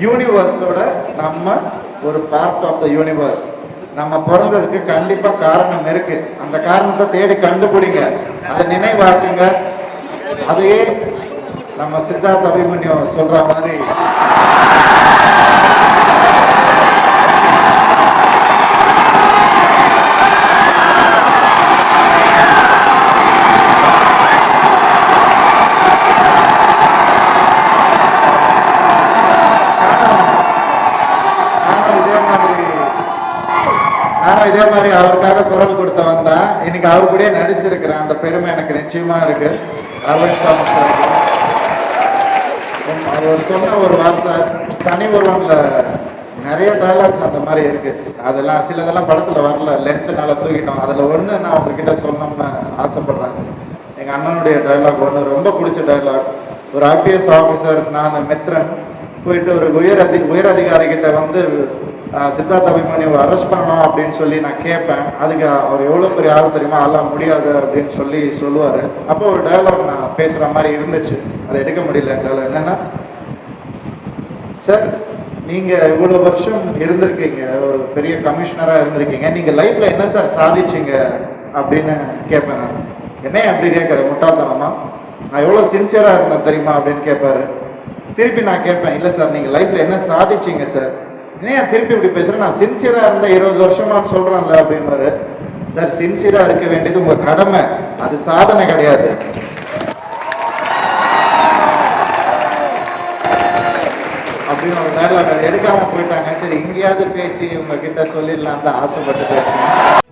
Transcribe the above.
யூனிவர்ஸோட நம்ம ஒரு part of the universe. நம்ம பிறந்ததுக்கு கண்டிப்பா காரணம் இருக்கு. அந்த காரணத்தை தேடி கண்டுபிடிங்க, அதை நினைவாக்குங்க. அதையே நம்ம சித்தார்த்த அபிமன்யு சொல்ற மாதிரி இதே மாதிரி அவருக்காக குரல் கொடுத்தவன் தான் இன்னைக்கு அவர் கூட நடிச்சிருக்கிறேன். அந்த பெருமை எனக்கு நிச்சயமா இருக்கு. அரவிந்த் சாமி சார் அவர் சொன்ன ஒரு வார்த்தை, தனி ஒருவன்ல நிறைய டைலாக்ஸ் அந்த மாதிரி இருக்கு. அதெல்லாம் சிலதெல்லாம் படத்துல வரல, லென்த்னால தூக்கிட்டோம். அதுல ஒன்று நான் உங்ககிட்ட சொல்லணும்னு ஆசைப்படுறேன். எங்க அண்ணனுடைய டைலாக் ஒன்று ரொம்ப பிடிச்ச டைலாக். ஒரு ஐபிஎஸ் ஆஃபீஸர் நான் மித்ரன் போயிட்டு ஒரு உயர் அதிகாரிகிட்ட வந்து சித்தார்த்த அபிமன்யுவை அரெஸ்ட் பண்ணணும் அப்படின்னு சொல்லி நான் கேட்பேன். அதுக்கு அவர் எவ்வளோ பெரிய ஆள் தெரியுமா, அதெல்லாம் முடியாது அப்படின்னு சொல்லி சொல்லுவார். அப்போ ஒரு டயலாக் நான் பேசுகிற மாதிரி இருந்துச்சு, அதை எடுக்க முடியல எங்களால். என்னென்னா, சார் நீங்கள் இவ்வளோ வருஷம் இருந்திருக்கீங்க, ஒரு பெரிய கமிஷனராக இருந்திருக்கீங்க, நீங்கள் லைஃப்பில் என்ன சார் சாதிச்சிங்க அப்படின்னு கேட்பேன். நான் என்னைய அப்படி கேட்குறேன் முட்டாள்தனமா, நான் எவ்வளோ சின்சியராக இருந்தேன் தெரியுமா அப்படின்னு கேட்பாரு. திருப்பி நான் கேட்பேன், இல்லை சார் நீங்கள் லைஃப்பில் என்ன சாதிச்சிங்க சார். ஏன் திருப்பி இப்படி பேசுகிறேன், நான் சின்சியராக இருந்த 20 வருஷமா சொல்கிறேன்ல அப்படின்பாரு. சார் சின்சியராக இருக்க வேண்டியது உங்கள் கடமை, அது சாதனை கிடையாது. அப்படின்னு ஒரு டைலாக் அதை எடுக்காமல் போயிட்டாங்க. சரி இங்கேயாவது பேசி உங்ககிட்ட சொல்லிடலாம் தான் ஆசைப்பட்டு பேசுகிறேன்.